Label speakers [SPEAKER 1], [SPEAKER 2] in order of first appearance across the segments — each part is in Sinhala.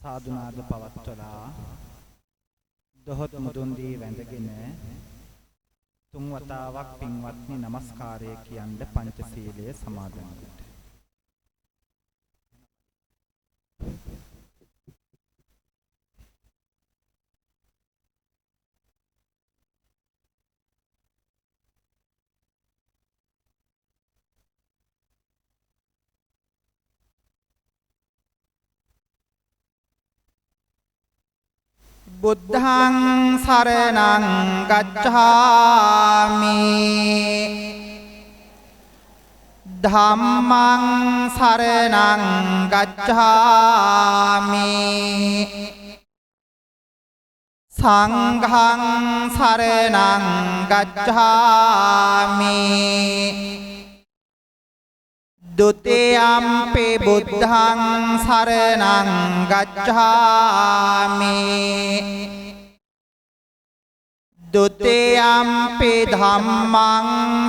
[SPEAKER 1] සාදුනාද පවත්වලා දොහොත් මුදුන් දී වැඳගෙන තුන් වතාවක් පින්වත්නි নমස්කාරය කියන්න පංචශීලය සමාදන් වෙන්න. බුද්ධං සරණං ගච්ඡාමි ධම්මං සරණං ගච්ඡාමි සංඝං සරණං ගච්ඡාමි ဒုတိယံ පි බුද්ධං සරණං ගච්ඡාමි ဒုတိယံ පි ධම්මං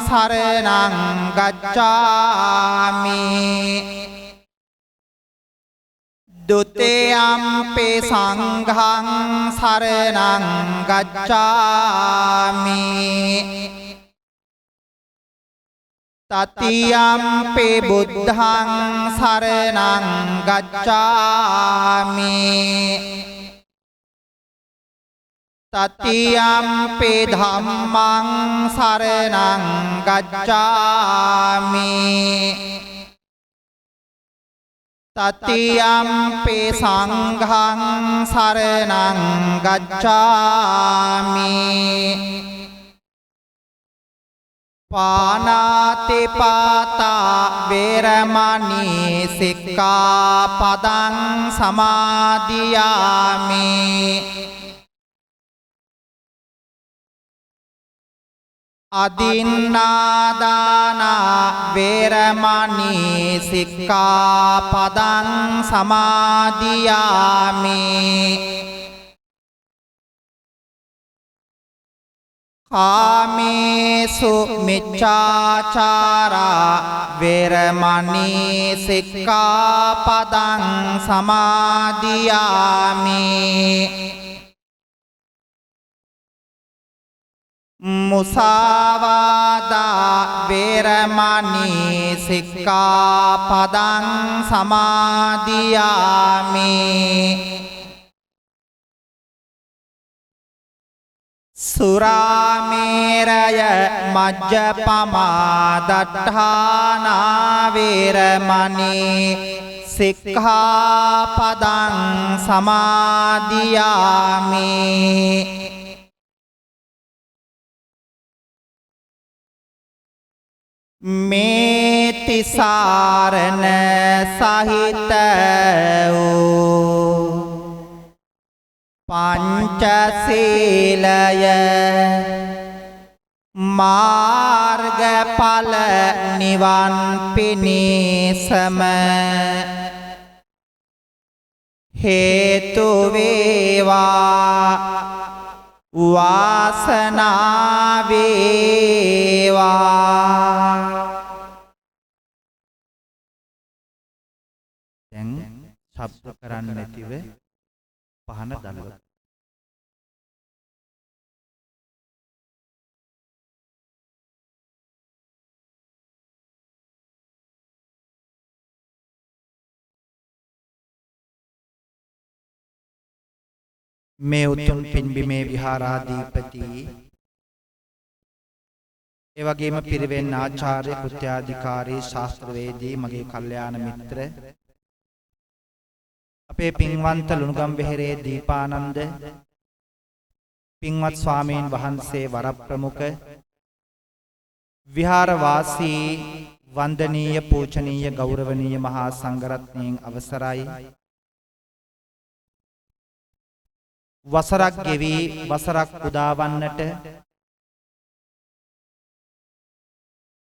[SPEAKER 1] සරණං ගච්ඡාමි ဒုတိယံ පි සංඝං සරණං ගච්ඡාමි තතියම්පි බුද්ධං සරණං ගච්ඡාමි තතියම්පි ධම්මං සරණං ගච්ඡාමි තතියම්පි සංඝං සරණං ගච්ඡාමි පානාති පාතා වේරමණී සික්ඛාපදං සමාදියාමි අදින්නාදාන වේරමණී සික්ඛාපදං සමාදියාමි කාමේසු මිච්ඡාචාරා වේරමණී සික්ඛාපදං සමාදියාමි මුසාවාදා වේරමණී සික්ඛාපදං සමාදියාමි සුරාමේරය මජ්ජපමා දට්ඨානා වේරමණී සික්ඛාපදං සමාදියාමි මේ තිසරණ සහිත වූ පංචශීලය මාර්ගඵල නිවන් පිණිසම හේතු වේවා වාසනාව වේවා. දැන් ශබ්ද කරන්නේ නැතිව පහන දලව මේ උතුම් පින්බිමේ විහාරාධිපති ඒ වගේම පිරිවෙන් ආචාර්ය කෘත්‍යාධිකාරී ශාස්ත්‍රවේදී මගේ කල්යාණ මිත්‍ර අපේ පින්වන්ත ලුණුගම්වෙහෙරේ දීපානන්ද පින්වත් ස්වාමීන් වහන්සේ වරප්‍රමුඛ විහාරවාසී වන්දනීය පූජනීය ගෞරවනීය මහා සංඝරත්නයන් අවසරයි වසරක් ගෙවි වසරක් උදාවන්නට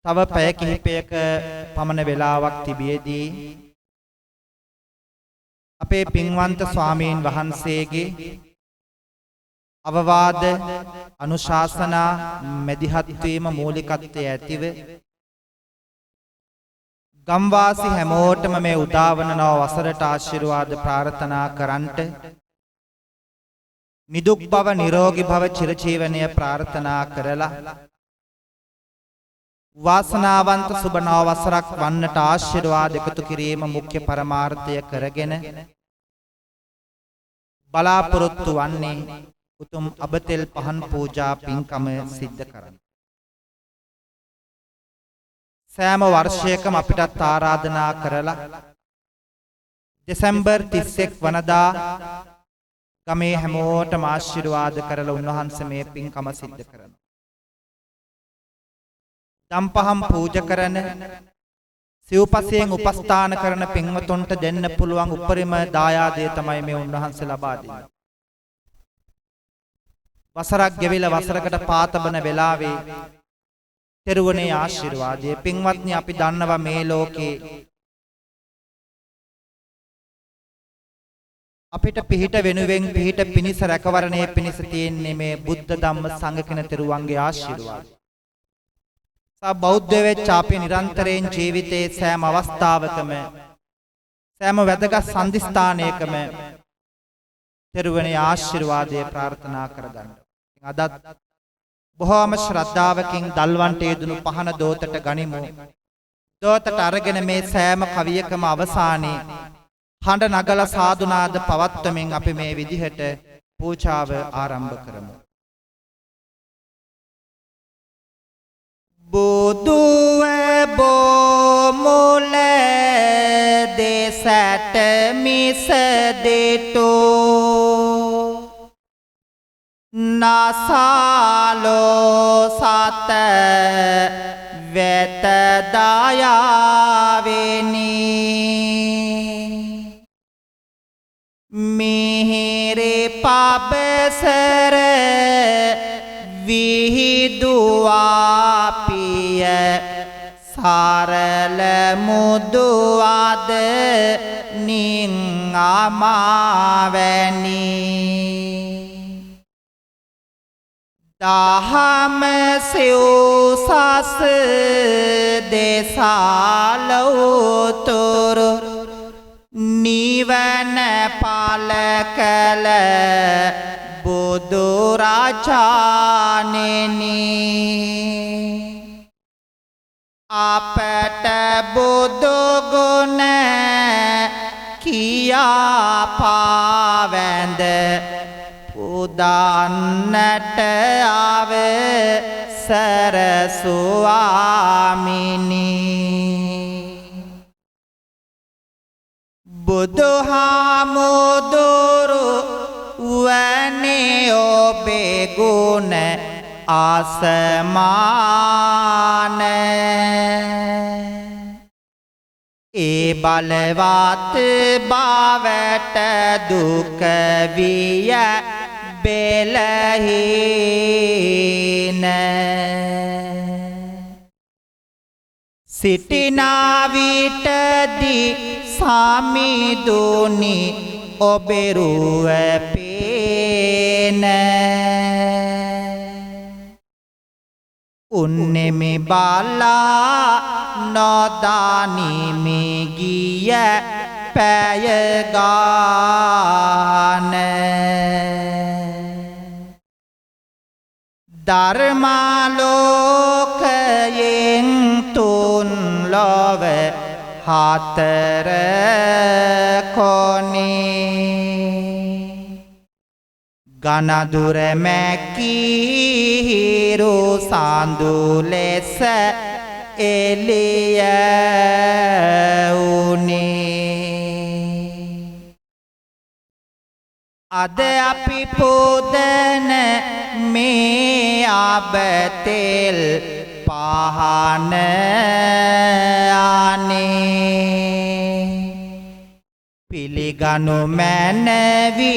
[SPEAKER 1] තව පැය කිහිපයක පමණ වේලාවක් තිබියදී අපේ පින්වන්ත ස්වාමීන් වහන්සේගේ අවවාද අනුශාසනා මැදිහත් වීම මූලිකත්වයේ ඇතිව ගම්වාසී හැමෝටම මේ උදාවන නව වසරට ආශිර්වාද ප්‍රාර්ථනා කරන්ට නිදුක් බව නිරෝගී බව චිරජීවනය ප්‍රාර්ථනා කරලා වාසනාවන්ත සුබ නව වසරක් වන්නට ආශිර්වාද එකතු කිරීම මුඛ්‍ය පරමාර්ථය කරගෙන බලාපොරොත්තු වන්නේ උතුම් අබතෙල් පහන් පූජා පින්කම සිද්ධ කරන්න. සෑම වර්ෂයකම අපිටත් ආරාධනා කරලා දෙසැම්බර් 31 වනදා ගමේ හැමෝටම ආශිර්වාද කරලා උන්වහන්සේ මේ පින්කම සිද්ධ කරනවා. දම්පහම් පූජා කරන සිව්පසයෙන් උපස්ථාන කරන පින්වතුන්ට දෙන්න පුළුවන් උපරිම දායාදය තමයි මේ උන්වහන්සේ ලබා දෙන්නේ. වසරක් ගෙවිලා වසරකට පාතබන වෙලාවේ තෙරුවනේ ආශිර්වාදය. පින්වත්නි, අපි දන්නවා මේ ලෝකේ අපිට පිහිට වෙනුවෙන් පිහිට පිනිස රැකවරණයේ පිනිස තියෙන්නේ මේ බුද්ධ ධම්ම සංඝ කෙන තෙරුවන්ගේ ආශිර්වාදය. බෞද්ධ වෙච්ච අපි නිරන්තරයෙන් ජීවිතයේ සෑම අවස්ථාවකම සෑම වැදගත් සම්දිස්ථානයකම තෙරුවනේ ආශිර්වාදය ප්‍රාර්ථනා කරගන්න. අදත් බොහෝම ශ්‍රද්ධාවකින් දල්වන්ට යෙදුණු පහන දෝතට ගනිමු. දෝතට අරගෙන මේ සෑම කවියකම අවසානයේ හඬ නගලා සාදුනාද පවත්වමින් අපි මේ විදිහට පූජාව ආරම්භ කරමු. බුදුවේ බොමුල දෙසට මිස දෙටෝ නසාලෝ සත වෙත දයාවෙනි මිහිරි පබසර විහිදුවා පිය සරල මුදුවද නින් අමාවැනි දහම සිව්සස් දෙසාලෝතුරු නිවන පල කළ බුදු රාජානෙනි අපට බුදු ගුණ කියා පාවැඳ පුදන්නට අවසර ස්වාමිනි බුදුහාමුදුරු වනේ ඔබේ ගුණ ආසමාන ඒ බලවත් බවට දුක විය බෙලහින සිටිනා විටදී සමිදුනි ඔබෙරුව පේන උන්නෙමි බලා නොදානිමි ගිය පැය ගාන ධර්මාලෝකයෙන් තුන් ලොව හතර කොනේ ගනදුර මැකිහිරු සඳු ලෙස එළිය වුනේ අද අපි පුදන මේ අබතෙල් පහන ආනේ පිළිගනු මැනවි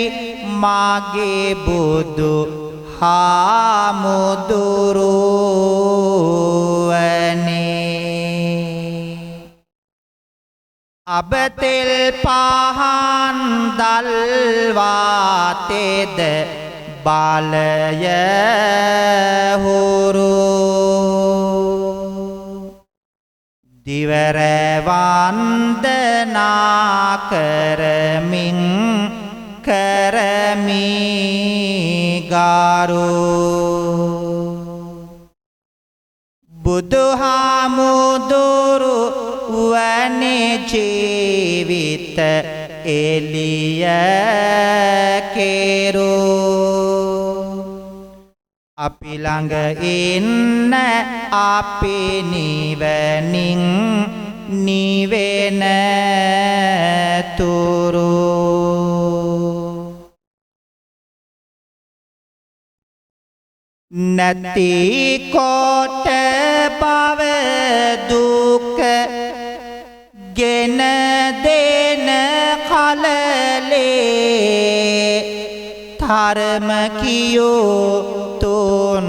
[SPEAKER 1] මාගේ බුදු හාමුදුරුවනේ අබතෙල් පහන් දල්වා තෙද බලය හුරු දිවර වන්දනා කරමින් කරමි ගාරු බුදුහාමුදුරු වනේ ජීවිත එළිය කෙරෝ අපි ළඟ ඉන්න අපි නිවනින් නිවෙන තුරු නැති කොට බව දුක ගෙන දෙන කලලේ ධර්ම කියෝ තුන්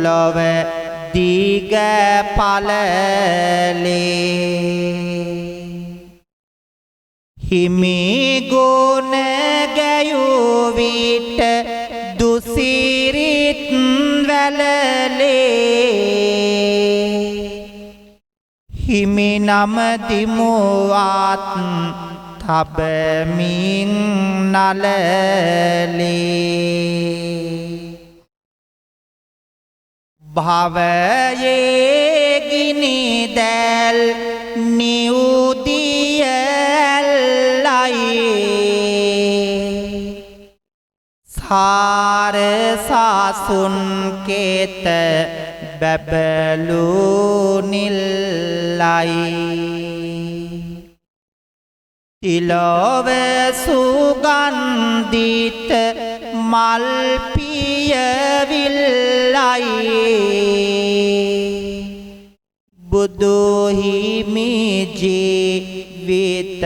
[SPEAKER 1] ලොව දිග පළලේ හිමි ගුණ ගැයූ විට දුසිරිත් වැලලේ හිමි නම දිමුවත් තබමින් නලලේ භවයේ ගිනි දැල් නිඋදියල්ලයි සාර සාසුන් කේත බබලු නිල්ලයි තිලොව සුගන්ධිත මල් පියවිල්ලයි බුදු හිමි ජීවිතයේ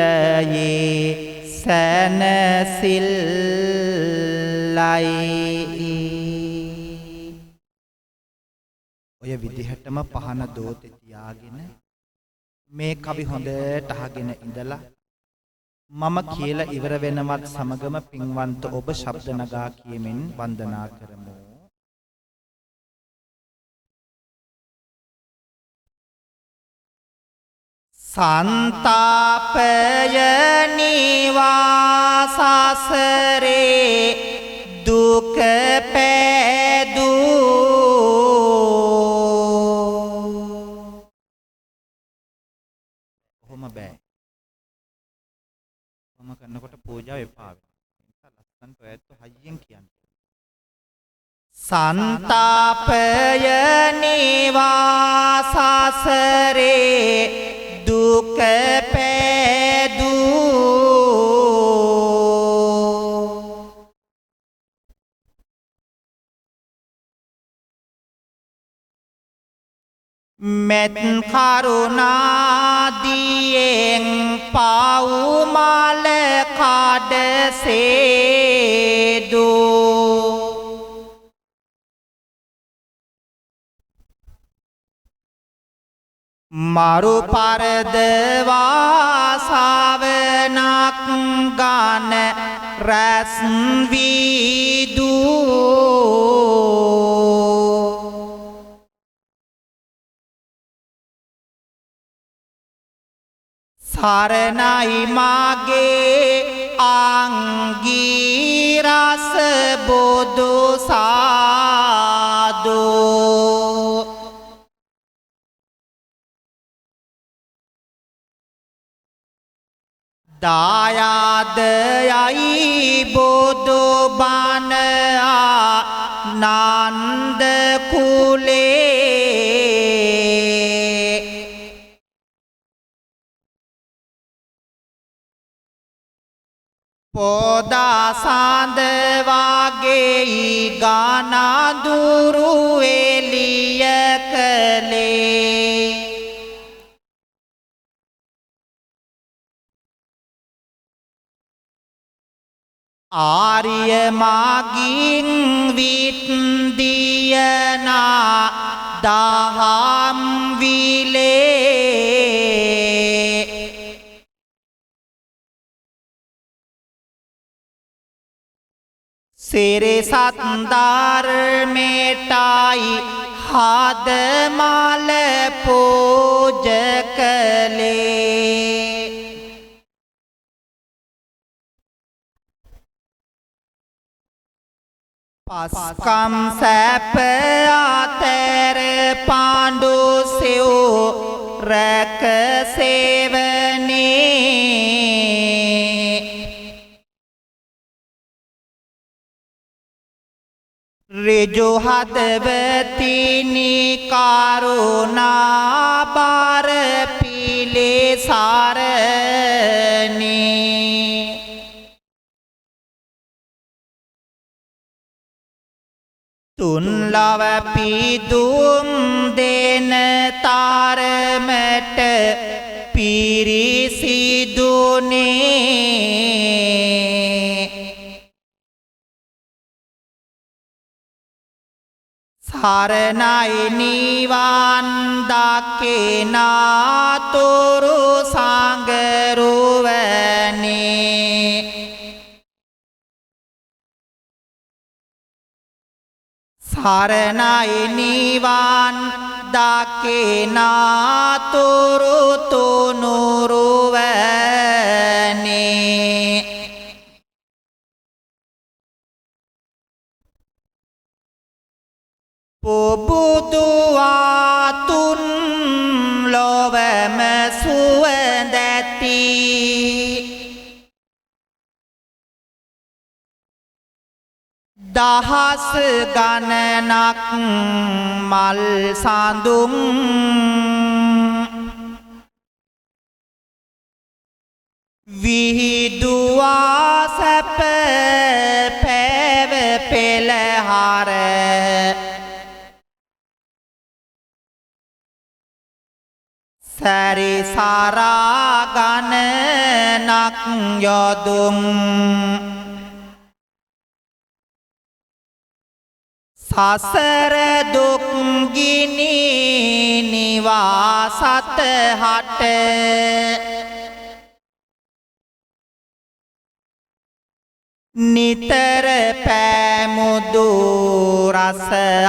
[SPEAKER 1] සැනසෙල්ලයි ඔය විදිහටම පහන දෝතේ තියාගෙන මේ කවි හොඳට අහගෙන ඉඳලා මම කියලා ඉවර වෙනවත් සමගම පින්වන්ත ඔබ ශබ්ද නගා කියමින් වන්දනා කරමු සන්තාපය නිවාසසරේ දුක පෑදූ කොහොම බෑ කොහොම කරනකොට පූජාව එපා වෙනවා ලස්සනට ඔයත් හයියෙන් කියන්නේ සන්තාපය නිවාසසරේ දුක පෑදූ මෙත් කරුණාදියෙන් පවුමල කඩසේදෝ මරු පරදවා සාවනක් ගාන රැස් වීදූ සරණයි මාගේ අංගී රස බොදු සාදෝ දායාදයයි බොදු බණ නන්ද කුලේ පොදා සඳ වගේ ගානදුරු එළිය කළේ ආර්ය මාගින් විත්දියනා දහම් විලේ සිරිසත් ධර්මයටයි හාද මාල පූජ කළේ පස්කම් සැප අතර පාණ්ඩු සිව් රැක සේවනේ ඍජු හදවතිනි කරුණා බාර පිළිසරණේ තුන් ලව පිදුම් දෙන තරමට පිරිසිදුනේ සරණයි නිවන් දකිනාතුරු සංගරුවනේ සරණයි නිවන් දකිනාතුරු තුනුරුවනේ පුබුදුවාතුන් ලොවම සුවඳැති දහස් ගණනක් මල් සඳුන් විහිදුවා සැප පැව පෙළහර සැරිසරා ගණනක් යොදුම් සසර දුක් ගිනි නිවාසත හට නිතර පෑමුදු රස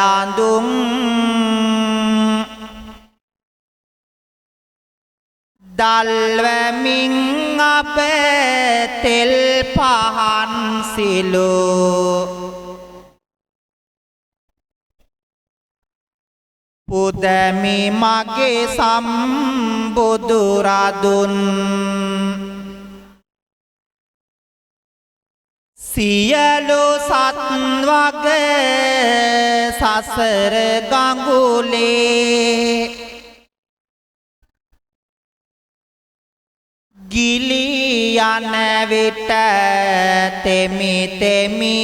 [SPEAKER 1] අඳුම් දල්වමින් අප තෙල් පහන් සිලෝ පුදමි මගේ සම්බුදු රදුන් සියලු සත්වග සසර ගඟුලේ ගිලී යන විට තෙමි තෙමි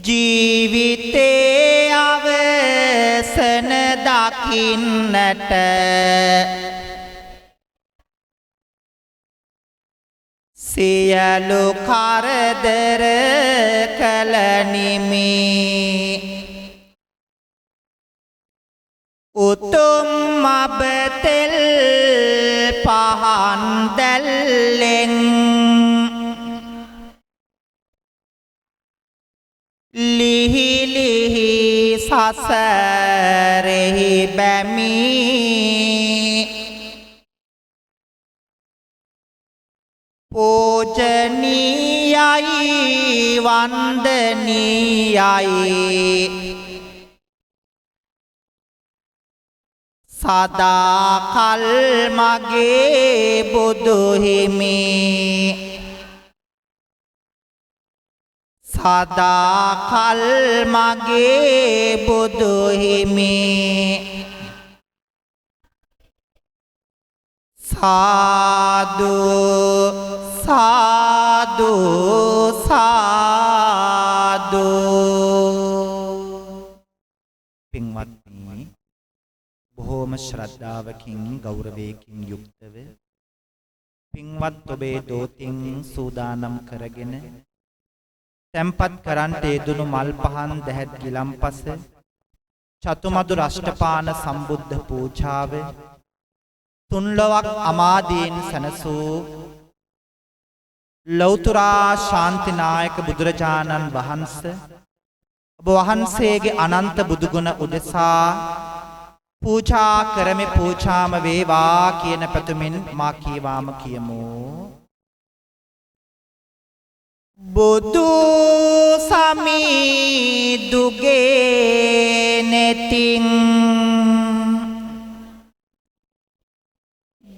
[SPEAKER 1] ජීවිතේ අවසන දකින්නට සියලු කරදර කල නිමි උතුම් අබතෙල් පහන් දැල්ලෙන් ලිහි ලිහි සසරෙහි බැමි පූජනීයයි වන්දනීයයි සදාකල් මගේ බුදු හිමි සදාකල් මගේ බුදු හිමි සාදු සාදු සාදු පින්වත්නි බොහෝම ශ්‍රද්ධාවකින් ගෞරවයකින් යුක්තව පින්වත් ඔබේ දෝතින් සූදානම් කරගෙන තැන්පත් කරන්ට යෙදුණු මල් පහන් දැහැත් ගිලම්පස චතුමදුර අෂ්ටපාන සම්බුද්ධ පූජාව තුන්ලොවක් අමාදීන් සැනසූ ලෞතුරා ශාන්තිනායක බුදුරජාණන් වහන්සේ ඔබ වහන්සේගේ අනන්ත බුදුගුණ උදෙසා පූජා කරමි පූජාම වේවා කියන පැතුමින් මා කීවාම කියමු. බුදු සමිදුගේ නෙතින්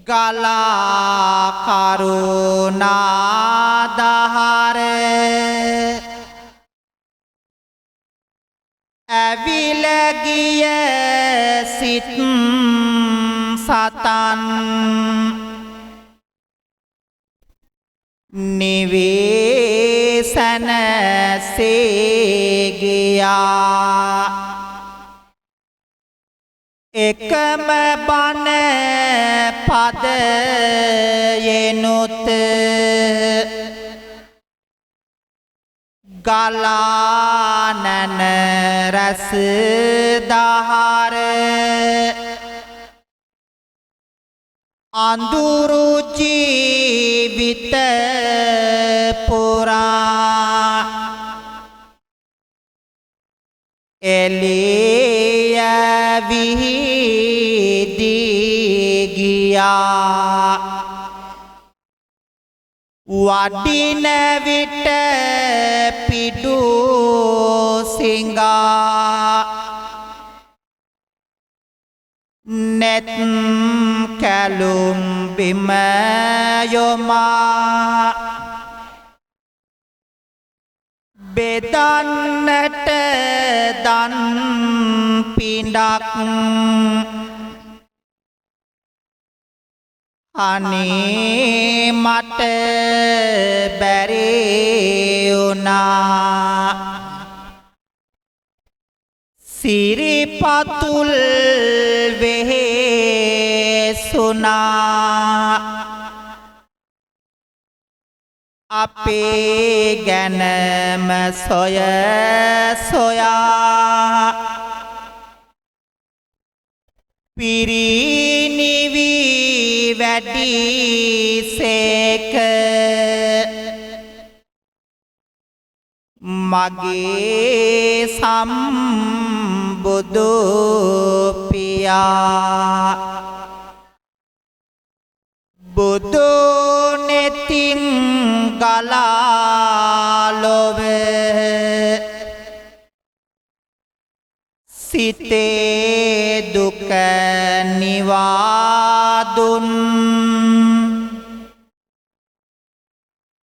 [SPEAKER 1] ගලා කරුණාදහර ඇවිලගිය සිත් සතන් නිවේසනසේගියා එකම බණ පදයෙනුත් ගලානන රස දහර අඳුරු ජීවිත පුරා එළිය විහිදී ගියා වඩින විට පිඩු සිඟා net කැලුම් බිම යොමා බෙදන්නට දන් පිඬක් අනේ මට බැරි වුණා සිරිපතුල් වෙහෙසුණා අපේ ගැනම සොය සොයා පිරිනිවි වැඩි සේක මගේ සම්බුදු පියා බුදු නෙතින් ගලා ලොව සිතේ දුක නිවාදුන්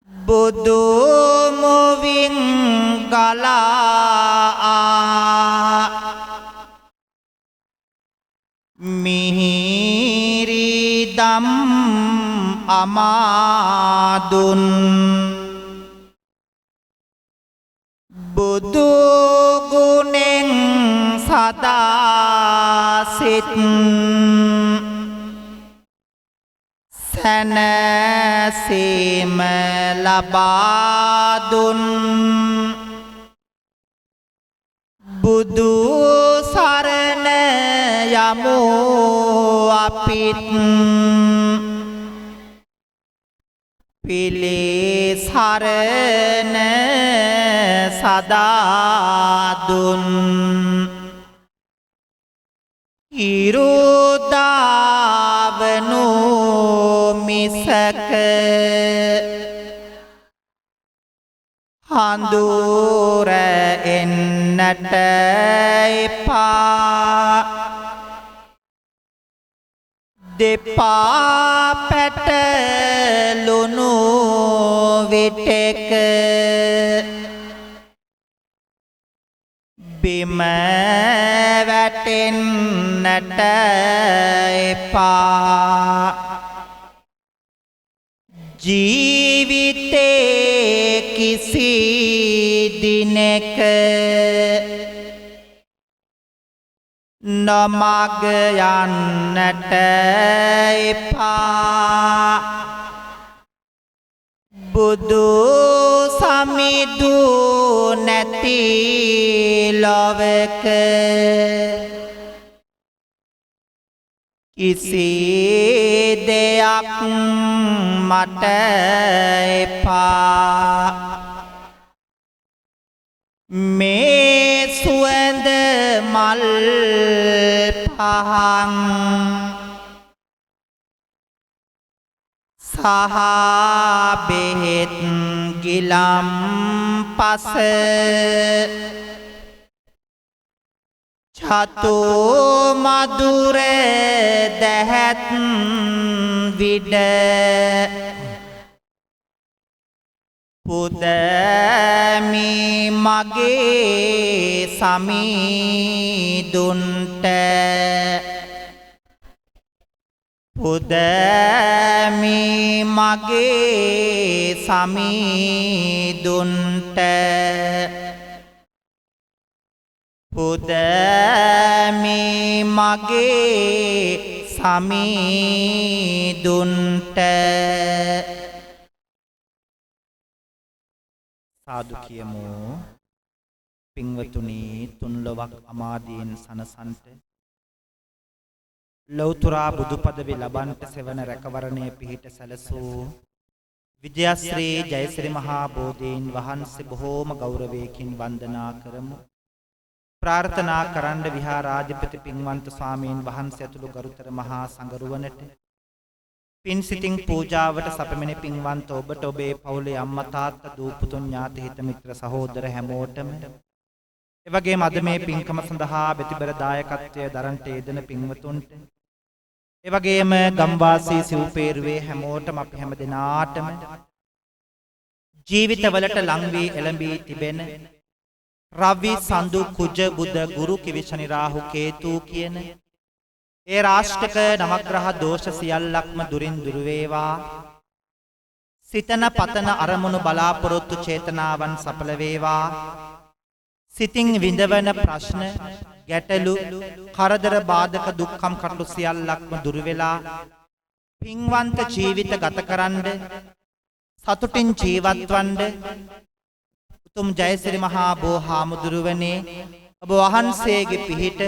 [SPEAKER 1] බුදු මුවින් ගලා මිහිරි දම් අමාදුන් බුදු ගුණෙන් සදා සිත් සැනසීම ලබා දුන් බුදු සරණ යමු අපිත් පිළිසරණ සදා දුන් ඉරුදාවනු මිසක හඳුර එන්නට එපා දෙපා පැටලුණු විටක බිම වැටෙන්නට එපා ජීවිතේ කිසි දිනක නොමග යන්නට එපා බුදු සමිදු නැති ලොවක කිසි දෙයක් මට එපා මේ සුවඳ මල් පහන් සහ බෙහෙත් ගිලම් පස චතු මధుර දැහත් විඩ පුදමි මගේ සමීදුන්ට පුදමි මගේ සමීදුන්ට පුදමි මගේ සමීදුන්ට සාදු කියමු පින්වතුනි තුන්ලොවක් අමාදීන් සනසන්ට ලෞතුරා බුදු පදවි ලබන්ට සෙවන රැකවරණය පිහිට සැලසූ විජයශ්‍රී ජයශ්‍රී මහා බෝධීන් වහන්සේ බොහෝම ගෞරවයකින් වන්දනා කරමු. ප්‍රාර්ථනා කරන්න විහාරාධිපති පින්වන්ත ස්වාමීන් වහන්සේ ඇතුළු ගරුතර මහා සංඝරුවනට පින් සිතින් පූජාවට සපමින පින්වන්ත ඔබට ඔබේ පවුලේ අම්මා තාත්තා දූ පුතුන් ඥාති හිත මිත්‍ර සහෝදර හැමෝටම එවැගේම අද මේ පින්කම සඳහා බෙතිබර දායකත්වයේ දරන්ට යෙදෙන පින්වතුන්ට එවැගේම ගම්වාසී සිව්පේරුවේ හැමෝටම අපි හැම දිනාටම ජීවිතවලට ලං වී එළඹී තිබෙන රවි සඳු කුජ බුද ගුරු කිවි ශනි රාහු කේතු කියන ඒ රාෂ්ටක නවග්‍රහ දෝෂ සියල්ලක්ම දුරින් දුර වේවා. සිතන පතන අරමුණු බලාපොරොත්තු චේතනාවන් සඵල වේවා. සිතින් විඳවන ප්‍රශ්න ගැටලු කරදර බාධක දුක්ඛම් කටළු සියල්ලක්ම දුර වෙලා පින්වන්ත ජීවිත ගත කරන්න සතුටින් ජීවත් වන්න උතුම් ජයසිරි මහා බෝ හාමුදුරුවනේ ඔබ වහන්සේගේ පිහිට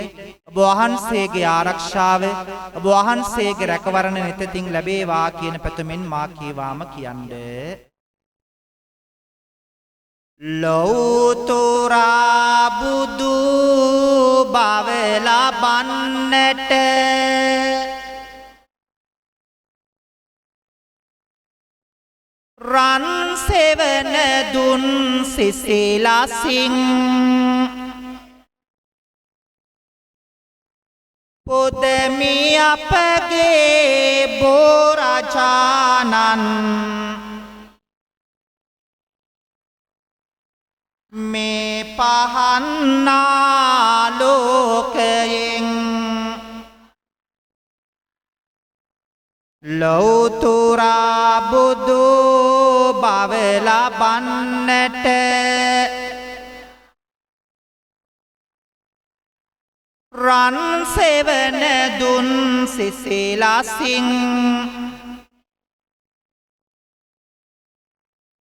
[SPEAKER 1] ඔබ වහන්සේගේ ආරක්ෂාව ඔබ වහන්සේගේ රැකවරණ නිතින් ලැබේවා කියන පැතුමින් මා කීවාම කියන්නේ ලෞතුරා බුදු බව ලබන්නට රන් සෙවන දුන් සිසිලසින් පුදමි අපගේ බෝරජානන් මේ පහන්නාලෝකයෙන් ලෞතුරා බුදු බව ලබන්නට රන් සෙවන දුන් සිසිලසින්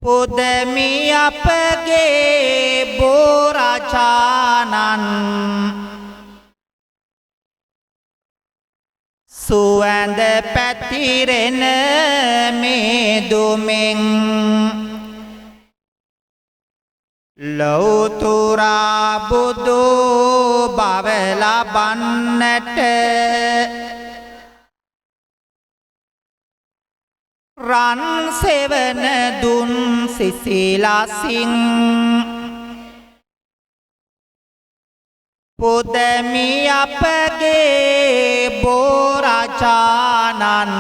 [SPEAKER 1] පුදමි අපගේ බෝරජානන් සුවඳ පැතිරෙන මේ දුමෙන් ලෞතුරා බුදු බව ලබන්නට රන් සෙවන දුන් සිසිලසින් පුදමි අපගේ බෝරජානන්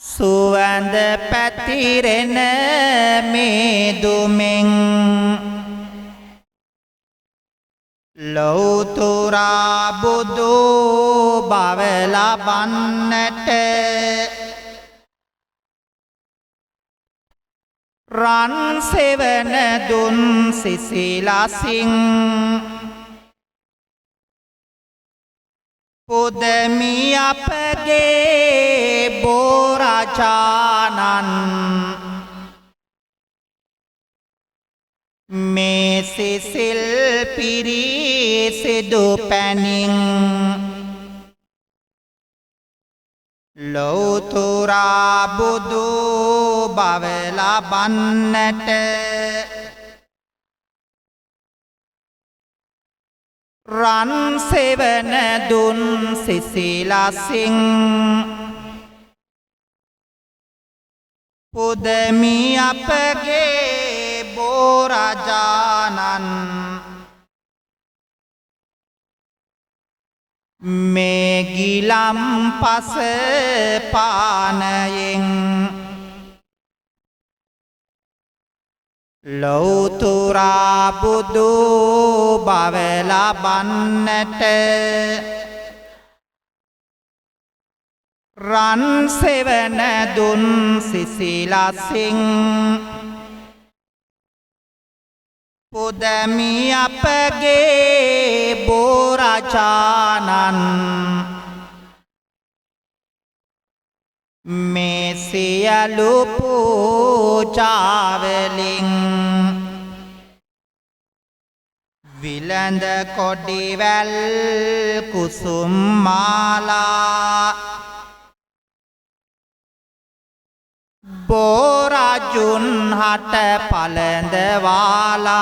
[SPEAKER 1] සුවඳ පැතිරෙන මේ දුමෙන් ලෞතුරා බුදු බව ලබන්නට රන් සෙවන දුන් සිසිලසින් පුදමි අපගේ බෝරජානන් මේ සිසිල් පිරිසිදු පැනින් ලෞතුරා බුදු බව ලබන්නට රන් සෙවන දුන් සිසිලසින් පුදමි අපගේ බෝරජානන් මේ ගිලම් පස පානයෙන් ලෞතුරා බුදු බව ලබන්නට රන් සෙවන දුන් සිසිලසින් පුදමි අපගේ බෝරජානන් මේ සියලු පූජාවලින් විලඳ කොඩිවැල් කුසුම් මාලා බෝරජුන් හට පලඳවාලා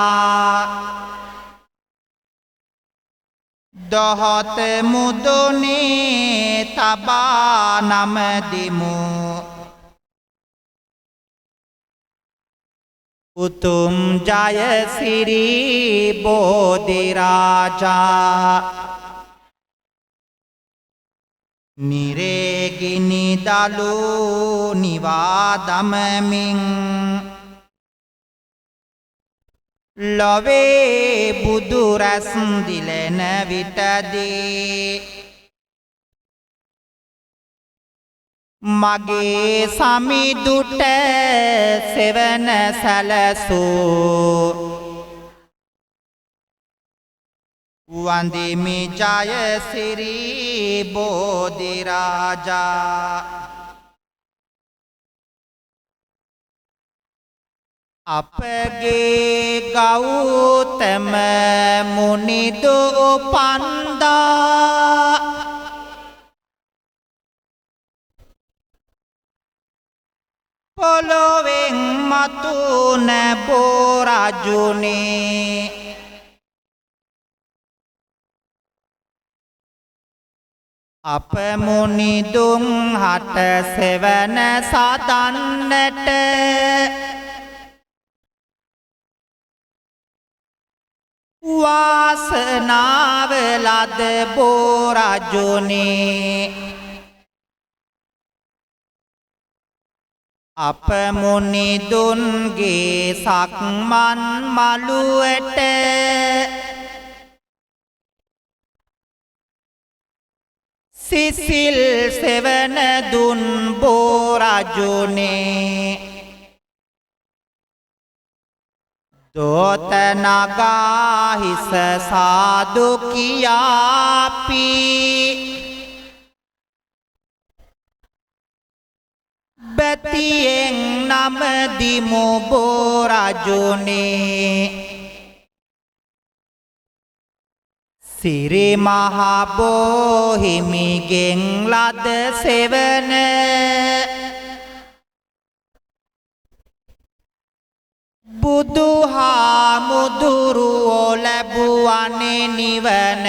[SPEAKER 1] දොහොත මුදුනේ තබා නමදිමු උතුම් ජයසිරි බෝධිරාජා නිරේගිනි දලු නිවාදමමින් ලොවේ බුදු රැස් දිලෙන විටදී මගේ සමිදුට සෙවන සැලසූ වන්දිමි ජයසිරි බෝධිරාජා අපගේ ගෞතම මුනිදු උපන්දා පොළොවෙන් මතු නැබෝ රජුනේ අප මුනිදුන් හට සෙවන සදන්නට වාසනාව ලද බෝ රජුනේ අප මුනිදුන්ගේ සක්මන් මළුවට සිසිල් සෙවන දුන් බෝ රජුනේ දෝත නගා හිස සාදු කියාපි බැතියෙන් නමදිමු බෝ රජුනේ සිරි මහ බෝහිමිගෙන් ලද සෙවන බුදුහාමුදුරුවෝ ලැබුවනේ නිවන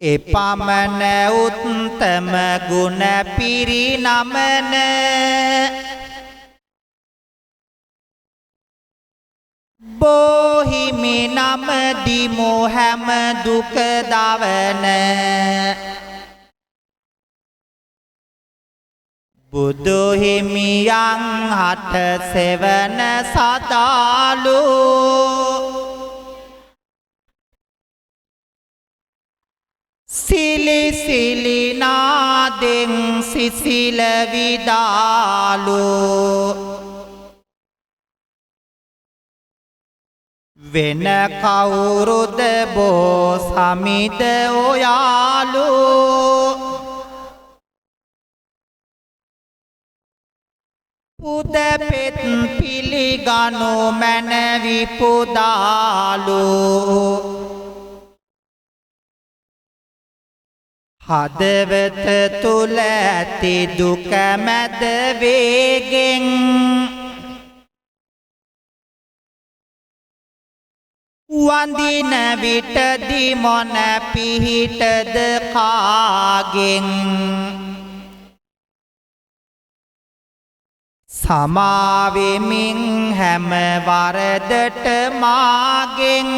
[SPEAKER 1] එපමණ උත්තම ගුණ පිරිනමන බෝහිමි නමදිමු හැම දුක දවන බුදු හිමියන් හට සෙවන සදාලු සිලි සිලි නාදෙන් සිසිල විදාලු වෙන කවුරුද බෝ සමිද ඔයාලු පුද පෙත් පිළිගනු මැනවි පුදාලු හදවත තුල ඇති දුක මැද වේගෙන් වඳින විටදී මොන පිහිටද කාගෙන් සමාවෙමින් හැම වරදට මාගෙන්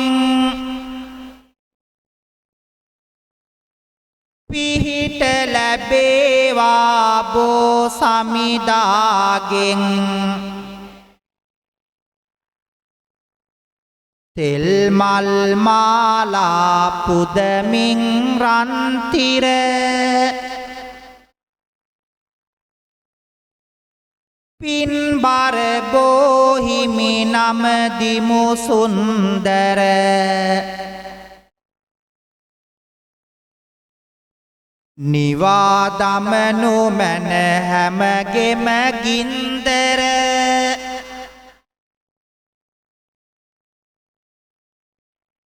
[SPEAKER 1] පිහිට ලැබේවා බෝ සමිදාගෙන් තෙල් මල් මාලා පුදමින් රන්තිර පින්බර බෝහිමි නම දිමු සුන්දර නිවා දමනු මැන හැමගෙම ගින්දර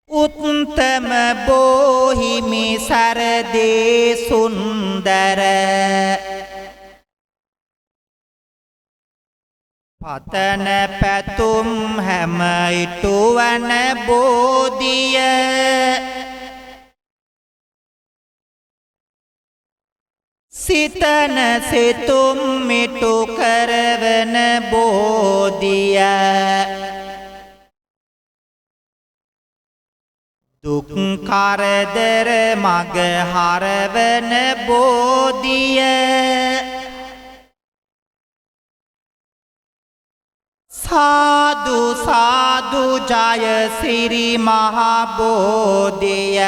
[SPEAKER 1] උත්තම බෝහිමි සරදේ සුන්දර පතන පැතුම් හැම ඉටුවන බෝධිය සිතන සිතුම් මිටු කරවන බෝධිය දුක් කරදර මග හරවන බෝධිය සාදු සාදු ජය සිරි මහ බෝධිය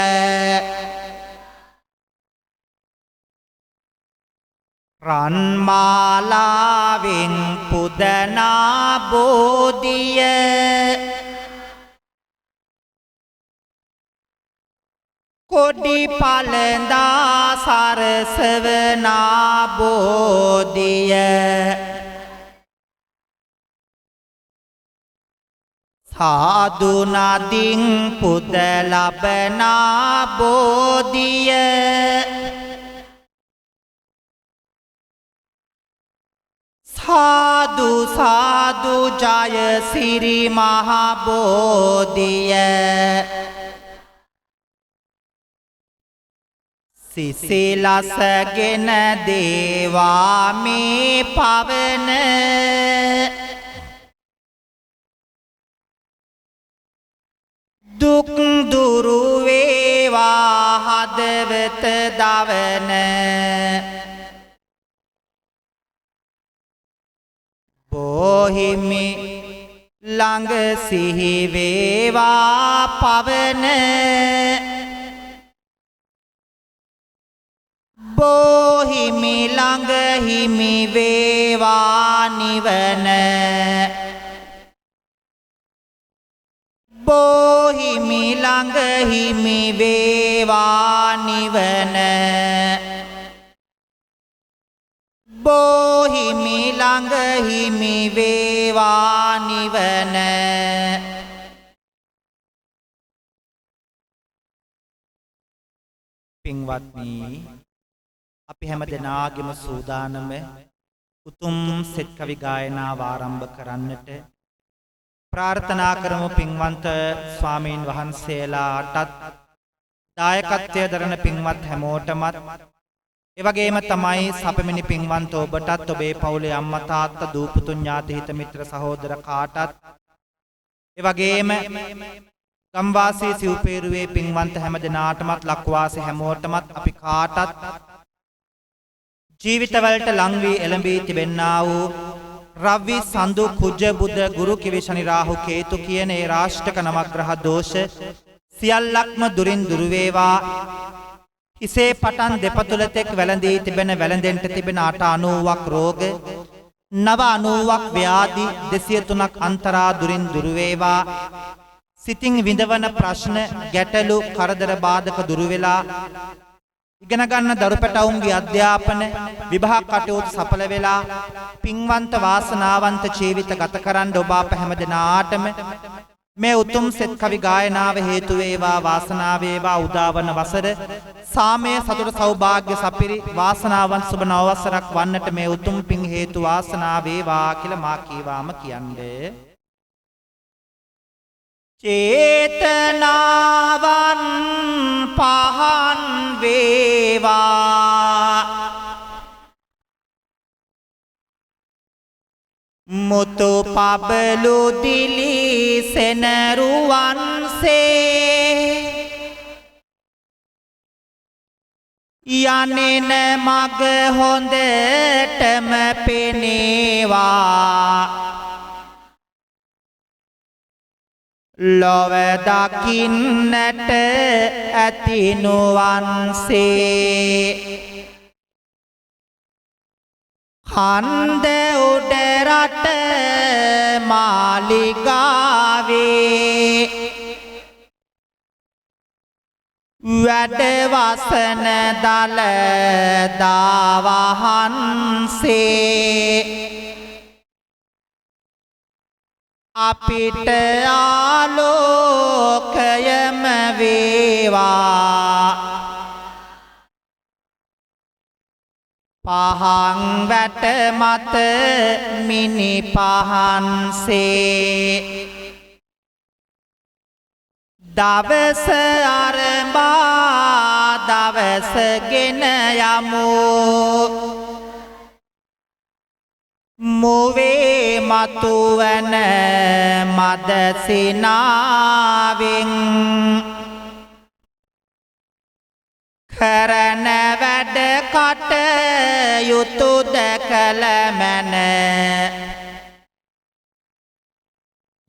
[SPEAKER 1] රන් මාලාවෙන් පුදනා බෝධිය කොඩි පළඳා සරසවනා බෝධිය සාදු නදින් පුද ලබනා බෝධිය සාදු සාදු ජය සිරි මහ බෝධිය සිසිලසගෙන දේවා මේ පවන දුක් දුරු වේවා හදවත දවන බෝහිමි ළඟ සිහි වේවා පවන බෝහිමි ළඟ හිමි වේවා නිවන බෝහිමි ළඟ හිමි වේවා නිවන බෝහිමි ළඟ හිමි වේවා නිවන පින්වත්නි අපි හැම දෙනාගේම සූදානම උතුම් සෙත් කවි ගායනාව ආරම්භ කරන්නට ප්‍රාර්ථනා කරමු. පින්වන්ත ස්වාමීන් වහන්සේලාටත් දායකත්වය දරන පින්වත් හැමෝටමත් ඒ වගේම තමයි සපමිනි පින්වන්ත ඔබටත් ඔබේ පවුලේ අම්මා තාත්තා දූ පුතුන් ඥාති හිත මිත්‍ර සහෝදර කාටත් ඒ වගේම ගම්වාසී සිව්පේරුවේ පින්වන්ත හැම දෙනාටමත් ලක්වාසී හැමෝටමත් අපි කාටත් ජීවිතවලට ලං වී එළඹී තිබෙන්නා වූ රවි සඳු කුජ බුද ගුරු කිවි ශනි රාහු කේතු කියන ඒ රාෂ්ටක නවග්‍රහ දෝෂ සියල්ලක්ම දුරින් දුරු වේවා. හිසේ පටන් දෙපතුල තෙක් වැළඳී තිබෙන වැළඳෙන්ට තිබෙන 890ක් රෝග 990ක් ව්‍යාධි 203ක් අන්තරා දුරින් දුරු වේවා. සිතින් විඳවන ප්‍රශ්න ගැටලු කරදර බාධක දුරු වෙලා ඉගෙන ගන්න දරු පැටවුන්ගේ අධ්‍යාපන විභාග කටයුතු සඵල වෙලා පින්වන්ත වාසනාවන්ත ජීවිත ගත කරන්න ඔබ අප හැම දෙනාටම මේ උතුම් සෙත් කවි ගායනාව හේතු වේවා වාසනාව වේවා උදාවන වසර සාමයේ සතුට සෞභාග්‍ය සපිරි වාසනාවන්ත සුබ නව වසරක් වන්නට මේ උතුම් පින් හේතු වාසනාව වේවා කියලා මා කීවාම කියන්නේ චේතනාවන් පහන් වේවා මුතු පබලු දිලි සෙනරුවන්සේ යන්නේන මග හොඳටම පෙනේවා ලොව දකින්නට ඇතිනුවන්සේ හන්ද උඩ රට මාලිගාවේ වැඩ වසන දළදා වහන්සේ අපිට ආලෝකයම වේවා පහන් වැට මත මිනි පහන්සේ දවස අරඹා දවසගෙන යමු මුවේ මතුවන මදසිනාවෙන් කරන වැඩ කටයුතු දැකල මැන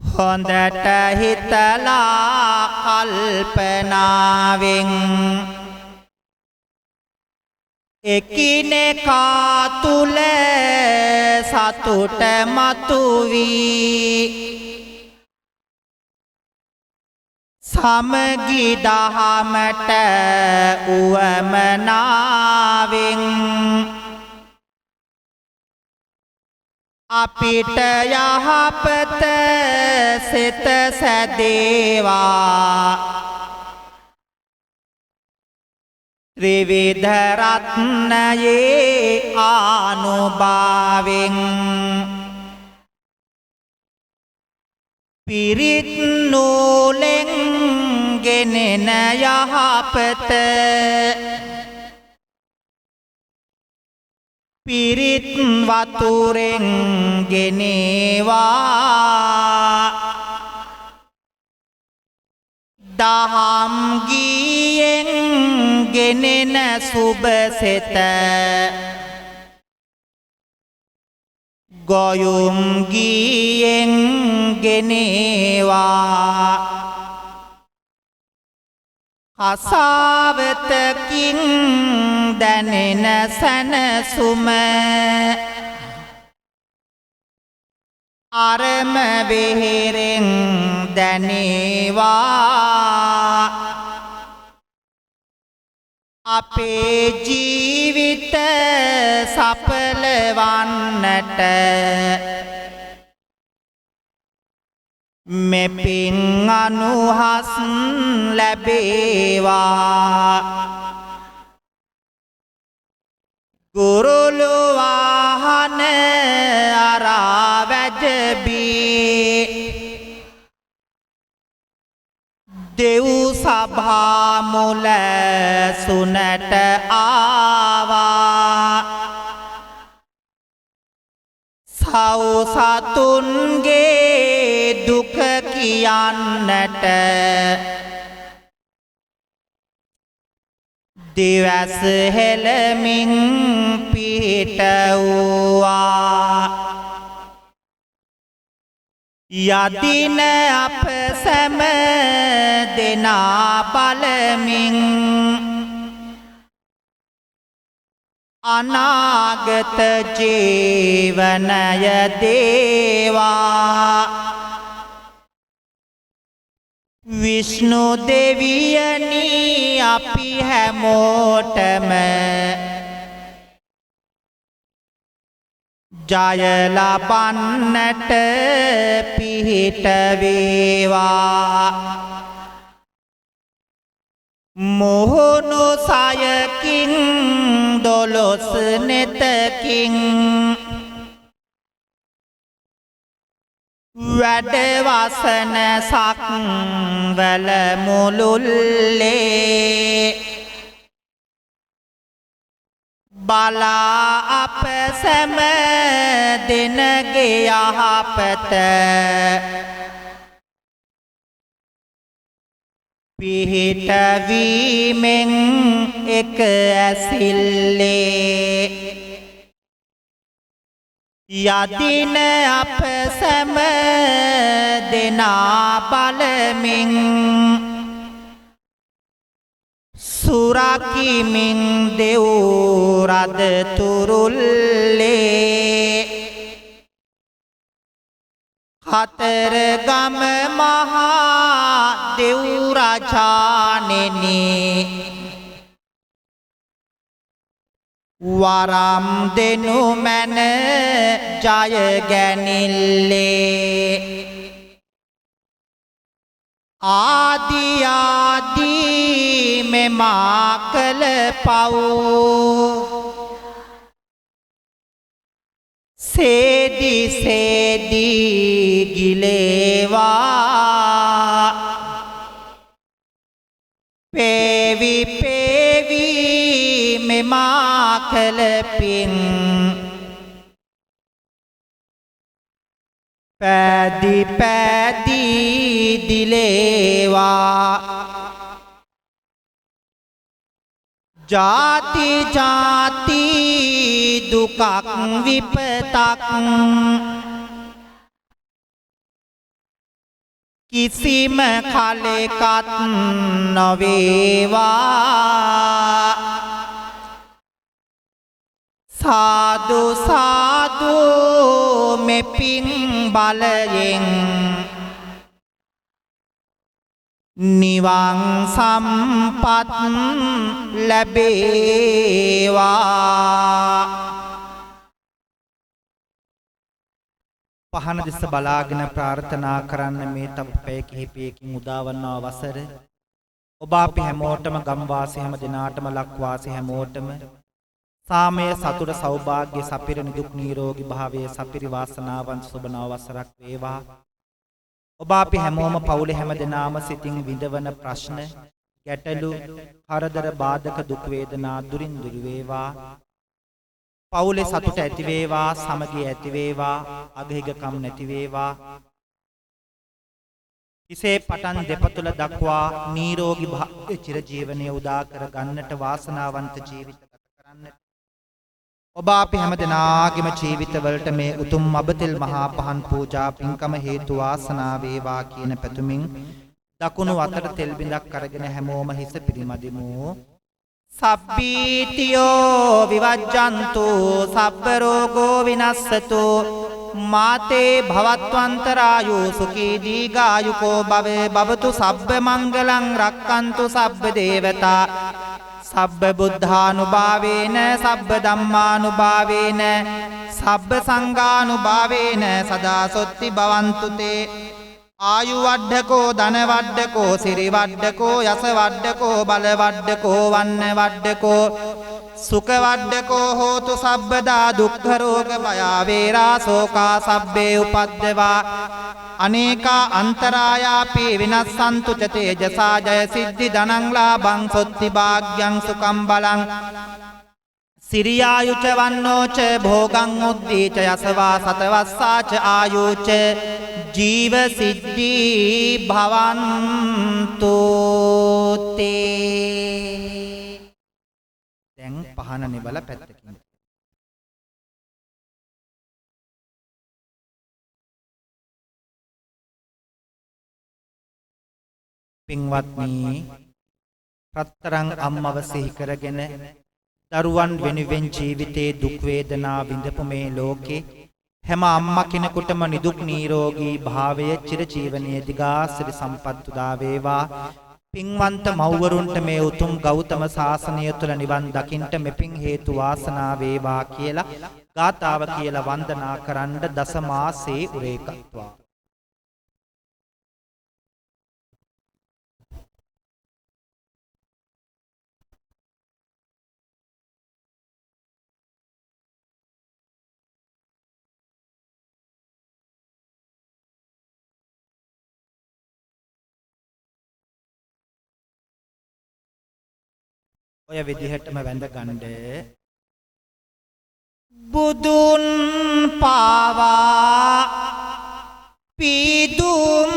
[SPEAKER 1] හොඳට හිතලා කල්පනාවෙන් එකිනෙකා තුල සතුට මතුවී සමගි දහමට උවමනාවෙන් අපිට යහපත සිත සැදේවා ත්‍රිවිධ රත්නයේ ආනුභාවෙන් පිරිත් නූලෙන් ගෙනෙන යහපත පිරිත් වතුරෙන් ගෙනේවා දහම් ගීයෙන් ගෙනෙන සුබසෙත ගොයුම් ගීයෙන් ගෙනේවා හසාවතකින් දැනෙන සැනසුම අරම වෙහෙරෙන් දැනේවා අපේ ජීවිත සඵලවන්නට මෙපින් අනුහස් ලැබේවා ගුරුලු වාහන අරා වැජබී දෙව් සභා මුල සුනට ආවා සතුන්ගේ දුක කියන්නට දිවස් හෙළමින් පිහිට වූවා යදින අප සැම දෙනා බලමින් අනාගත ජීවනය දේවා විෂ්ණු දෙවියනි අපි හැමෝටම ජය ලබන්නට පිහිට වේවා මොහොනු සයකින් දොළොස් නෙතකින් වැඩවසන සක්වල මුළුල්ලේ බලා අප සැම දෙනගේ යහපත පිහිට වීමෙන් එක ඇසිල්ලේ යදින අප සැම දෙනා බලමින් සුරකිමින් දෙව් රද තුරුල්ලේ හතර ගම මහා දෙව් රජාණෙනි වරම් දෙනු මැන ජය ගැනිල්ලේ ආදී මෙමා කළ පව් සේදි සේදි ගිලේවා පේවි පේවි මෙමා කළ පින් පැදි පැදි දිලේවා ජාති ජාති දුකක් විපතක් කිසිම කලෙකත් නොවේවා සාදු සාදු මෙපින් බලයෙන් නිවන් සම්පත් ලැබේවා පහන දෙස බලාගෙන ප්‍රාර්ථනා කරන්න මේ තව පැය කිහිපයකින් උදාවන්නා වසර ඔබ අපි හැමෝටම ගම්වාසී හැම දිනාටම ලක්වාසී හැමෝටම සාමය සතුට සෞභාග්‍ය සපිර නිදුක් නිරෝගී භාවයේ සපිරි වාසනාවන්ත සුබ නව වසරක් වේවා ඔබ අපි හැමෝම පවුලේ හැම දෙනාම සිතින් විඳවන ප්‍රශ්න ගැටලු කරදර බාධක දුක් වේදනා දුරින් දුර වේවා පවුලේ සතුට ඇති වේවා සමගිය ඇති වේවා අගහිගකම් නැති වේවා ඉසේ පටන් දෙපතුල දක්වා නිරෝගී භාවයේ චිරජීවනයේ උදා කර ගන්නට වාසනාවන්ත ජීවිත ගත කරන්නට ඔබ අපි හැම දෙනාගේම ජීවිතවලට මේ උතුම් අබතෙල් මහා පහන් පූජා පින්කම හේතු වාසනා වේවා කියන පැතුමින් දකුණු අතට තෙල් බිඳක් අරගෙන හැමෝම හිස පිරිමදිමු සබ්බීතියෝ විවජ්ජන්තු සබ්බ රෝගෝ විනස්සතු මාතේ භවත්වන්තරායෝ සුඛී දීඝායුකෝ භවේ භවතු සබ්බ මංගලං රක්칸තු සබ්බ දේවතා සබ්බ බුද්ධානුභාවේන සබ්බ ධම්මානුභාවේන සබ්බ සංඝානුභාවේන සදා සොත්ති භවන්තු තේ ආයු වඩ්ඩකෝ ධන වඩ්ඩකෝ සිරි වඩ්ඩකෝ යස වඩ්ඩකෝ බල වඩ්ඩකෝ වන්න වඩ්ඩකෝ සුඛ වඩ්ඩකෝ හෝතු සබ්බදා දුක්ඛ රෝග භය වේරා සෝකා සබ්බේ උපද්දවා අනේකා අන්තරායාපි විනස්සන්තු ච තේජසා ජය සිද්ධි ධනං ලාභං සොත්ති භාග්‍යං සුඛං බලං සිරියායුච වන්නෝච භෝගං උද්දීච යසවා සතවස්සාච ආයුච ජීව සිද්ධි භවන්තු තේ දැන් පහන නිබල පැත්තකින් පින්වත්නි රත්තරන් අම්මව සිහි කරගෙන දරුවන් වෙනුවෙන් ජීවිතේ දුක් වේදනා විඳපු මේ ලෝකේ හැම අම්මා කෙනෙකුටම නිදුක් නිරෝගී භාවය චිරජීවනයේ දිගාසිරි සම්පත් උදා වේවා පින්වන්ත මව්වරුන්ට මේ උතුම් ගෞතම සාසනය තුළ නිවන් දකින්ට මෙපින් හේතු වාසනා වේවා කියලා ගාතාව කියලා වන්දනා කරන්න දසමාසේ උරේකත්වා. ඔය විදිහටම වැඳ ගන්න. බුදුන් පාවා පීදුම්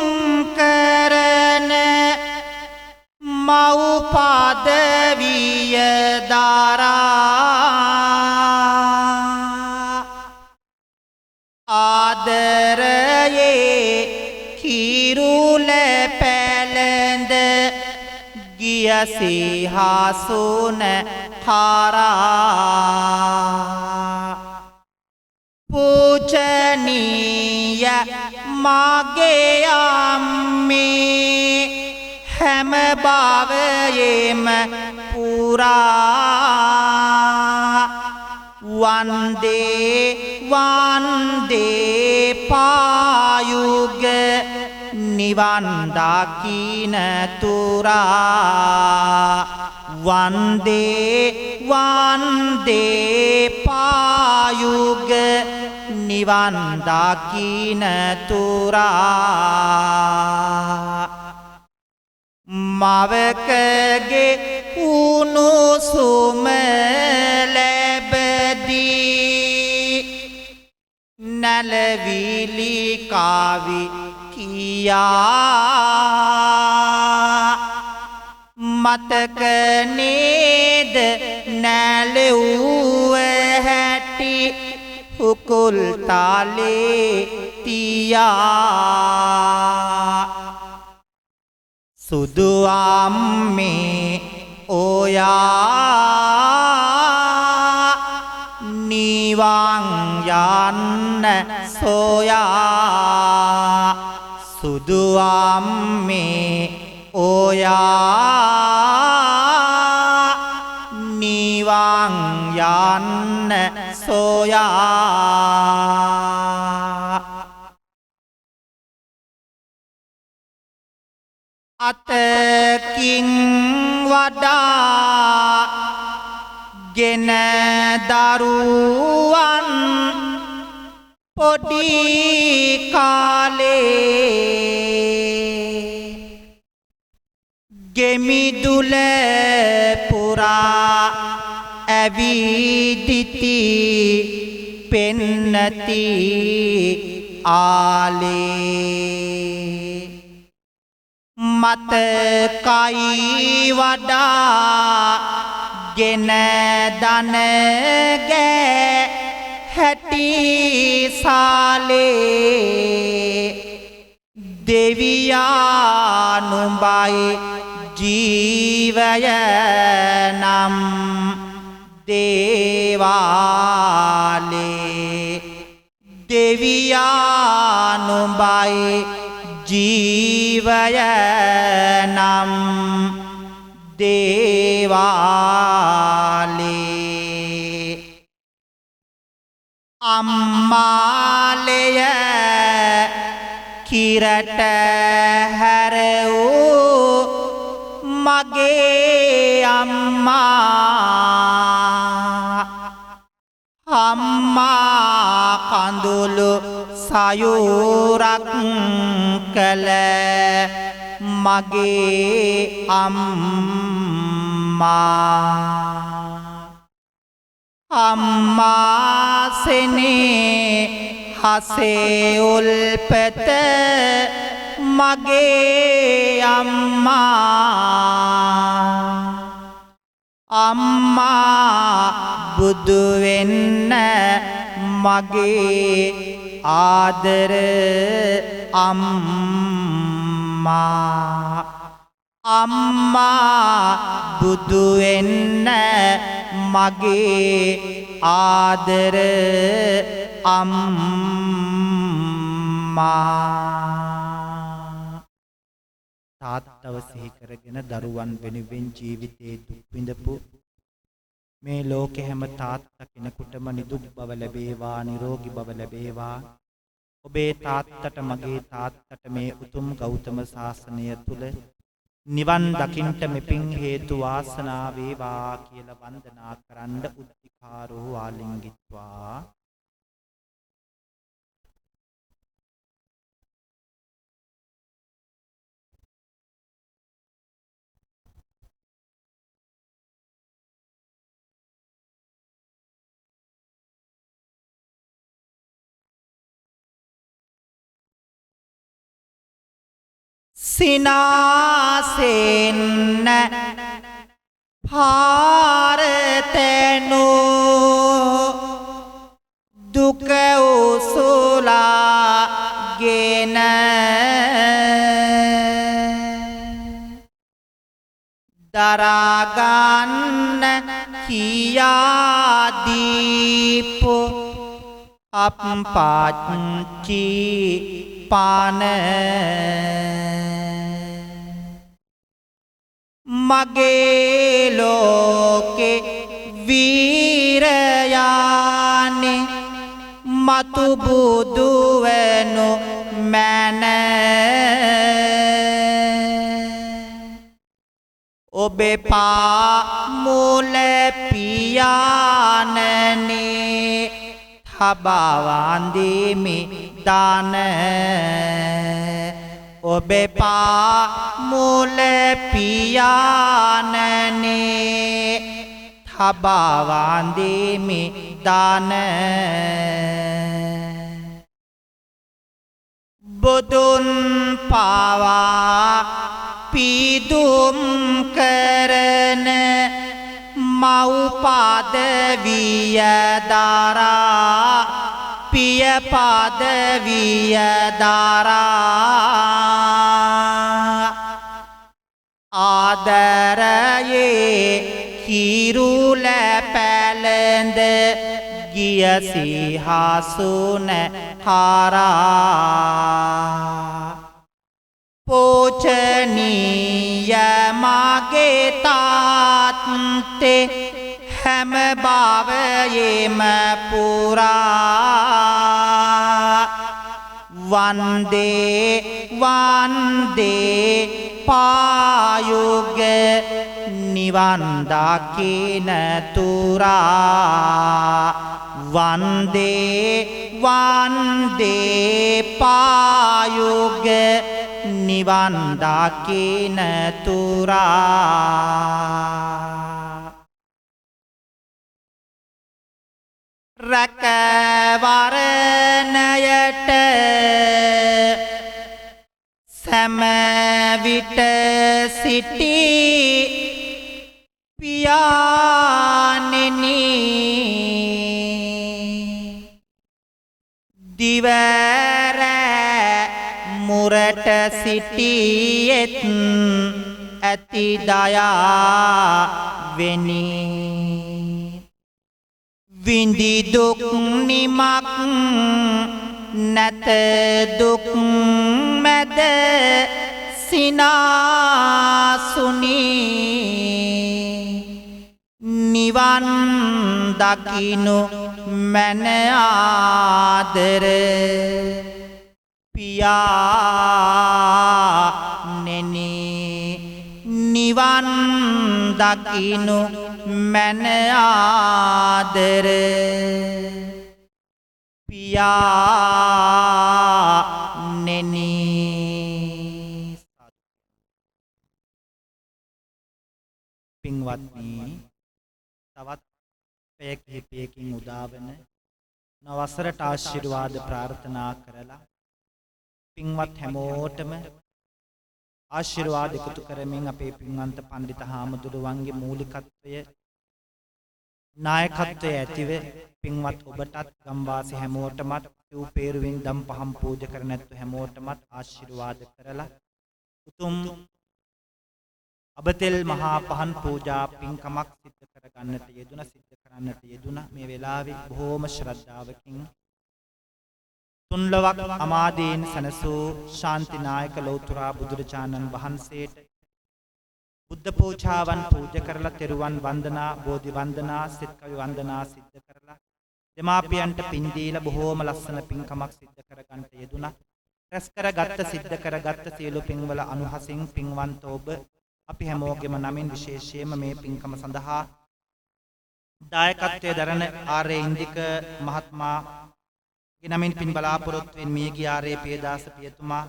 [SPEAKER 1] කරන මව් පදවිය දරා ආදරයේ කිරුල පැලඳ ගිය සිහසුන කරා පූජනීය මගේ අම්මේ හැම භවයේම පුරා වන්දේ වන්දේ පායුග නිවන් දකින තුරා වන්දේ වන්දේ පායුග නිවන් දකින තුරා මවකගේ උණුසුම ලැබදී නැලවිලි කාවි කියා මතක නේද නැලෙව්ව හැටි උකුල් තාලේ තියා සුදු අම්මේ ඔයා නිවන් යන්න සොයා සුදු අම්මේ ඔයා නිවන් යන්න සොයා අතකින් වඩා ගෙන දරුවන් පොඩි කාලේ ගෙමිදුල පුරා ඇවිදිති පෙන්නති ආලේ මතකයි වඩා ගෙන දන ගෑ හැටි සාලේ දෙවියා නුඹයි ජීවය නම් දේවාලේ දෙවියා නුඹයි ජීවය නම් දේවාලේ අම්මාලය කිරට හැර වූ මගේ අම්මා කඳුළු සයුරක් කළ මගේ අම්මා සෙනේ හසේ උල්පත මගේ අම්මා බුදු වෙන්න මගේ ආදර අම්මා බුදු වෙන්න මගේ ආදර තාත්තව සිහි කරගෙන දරුවන් වෙනුවෙන් ජීවිතේ දුක් විඳපු මේ ලෝකේ හැම තාත්තා කෙනෙකුටම නිදුක් බව ලැබේවා නිරෝගී බව ලැබේවා ඔබේ තාත්තට මගේ තාත්තට මේ උතුම් ගෞතම සාසනය තුල නිවන් දකින්ට මෙපින් හේතු වාසනා වේවා කියලා වන්දනා කරන්න උද්ධිකාරෝ ආලිංගිත්වා සිනාසෙන්න පාරතෙනු දුක උසුලාගෙන දරාගන්න කියාදීපු අප්පාච්චි පාන මගේ ලෝකේ වීරයානි මතු බුදු වෙනු මැන ඔබේ පා මුල පියාණනේ තබවන්දිමි දාන ඔබේ පා මුල පියාණනේ තබවන්දිමි දාන බුදුන් පාවා පිදුම් කරන මව් පදවිය දරා පිය පදවිය දරා ආදරයේ කිරුල පැලඳ ගිය සිහසුන කරා පෝචනීය මගේ තාත්තේ හැම භවයේම පුරා වන්දේ වන්දේ පායුග නිවන් දකින තුරා වන්දේ වන්දේ පායුග නිවන් දකින තුරා රැකවරණයට සෑම විට සිටි පියාණෙනි දිවර මුරට සිටියෙත් ඇති දයා වෙනි විඳි දුක් නිමක් නැත දුක් මැද සිනාසුනි නිවන් දකින්නු මන ආදර පියාණෙනි නිවන් දකින්නු මන ආදර පියාණෙනි පින්වත්නි තවත් පැය කිහිපයකින් උදාවන නවසරට ආශිර්වාද ප්‍රාර්ථනා කරලා පින්වත් හැමෝටම ආශිර්වාද එකතු කරමින් අපේ පින්වන්ත පඬිත හාමුදුරුවන්ගේ මූලිකත්වය නායකත්වය ඇතිව පින්වත් ඔබටත් ගම්වාසී හැමෝටමත් සිව් පේරුවෙන් දම් පහම් පූජා කරන ඇත්තු හැමෝටමත් ආශිර්වාද කරලා උතුම් අබතෙල් මහා පහන් පූජා පින්කමක් සිද්ධ කරගන්නට සිද්ධ කරන්නට යෙදුණා මේ වෙලාවේ බොහෝම ශ්‍රද්ධාවකින් තුන්ලොවක් අමාදීන් සනසූ ශාන්තිනායක ලෞතර බුදුරජාණන් වහන්සේට බුද්ධ පූජාවන් පූජා කරලා තෙරුවන් වන්දනා බෝධි වන්දනා සිත කවි වන්දනා සිද්ධ කරලා දෙමාපියන්ට පින් දීලා බොහෝම ලස්සන පින්කමක් සිද්ධ කරගන්නට යෙදුණා. රැස් කරගත්ත සිද්ධ කරගත්ත සියලු පින්වල අනුහසින් පින්වන්ත ඔබ අපි හැමෝගෙම නමින් විශේෂයෙන්ම මේ පින්කම සඳහා දායකත්වයේ දරන ආර්.ඒ. ඉන්දික මහත්මයාගේ නමින් පින් බලාපොරොත්තු වෙන මියගිය ආර්.ඒ. පියදාස පියතුමා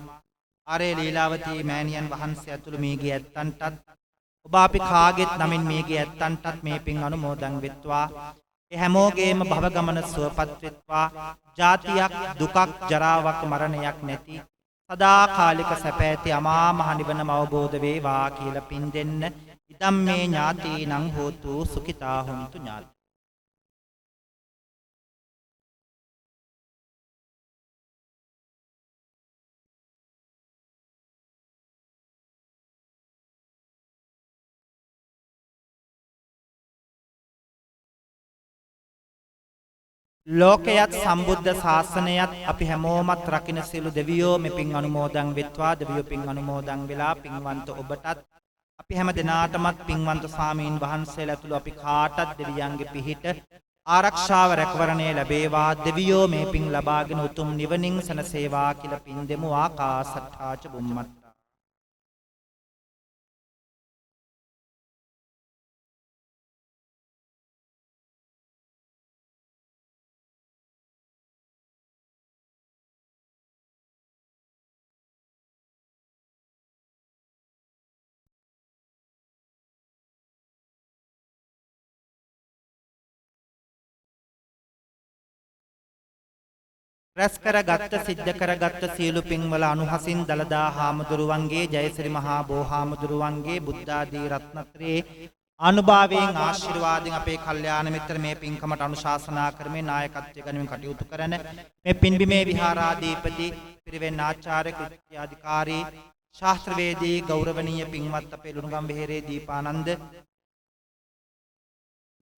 [SPEAKER 1] ආර්.ඒ. ලීලාවතී මෑණියන් වහන්සේ ඇතුළු මියගිය ඇත්තන්ටත් ඔබ අපි කාගෙත් නමින් මියගිය ඇත්තන්ටත් මේ පින් අනුමෝදන් වෙත්වා. ඒ හැමෝගේම භව ගමන සුවපත් වෙත්වා. ජාතියක් දුකක් ජරාවක් මරණයක් නැති සදාකාලික සැප ඇති අමා මහ නිවනම අවබෝධ වේවා කියලා පින් දෙන්න. ඉදම් මේ ඥාතීනං හෝතු සුඛිතා හොන්තු ඥාති. ලෝකයත් සම්බුද්ධ ශාසනයත් අපි හැමෝමත් රකින්න සියලු දෙවියෝ මේ පින් අනුමෝදන් වෙත්වා. දෙවියෝ පින් අනුමෝදන් වෙලා පින්වන්ත ඔබටත් අපි හැම දිනාටමත් පින්වන්ත ස්වාමීන් වහන්සේලා ඇතුළු අපි කාටත් දෙවියන්ගේ පිහිට ආරක්ෂාව රැකවරණය ලැබේවා. දෙවියෝ මේ පින් ලබාගෙන උතුම් නිවනින් සැනසේවා කියලා පින් දෙමු. ආකාසට්ඨාච බුම්මත් රැස් කරගත්ත සිද්ධ කරගත්ත සියලු පින්වල අනුහසින් දලදා හාමුදුරුවන්ගේ ජයසිරි මහා බෝහාමුදුරුවන්ගේ බුද්ධාදී රත්නත්‍රයේ අනුභවයෙන් ආශිර්වාදයෙන් අපේ කල්යාණ මිත්‍ර මේ පින්කමට අනුශාසනා කරමින් නායකත්වය ගනිමින් කටයුතු කරන මේ පින්බිමේ විහාරාධිපති පිරිවෙන් ආචාර්ය කෘත්‍යාධිකාරී ශාස්ත්‍රවේදී ගෞරවනීය පින්වත් අපේ ලුණුගම් වෙහෙරේ දීපානන්ද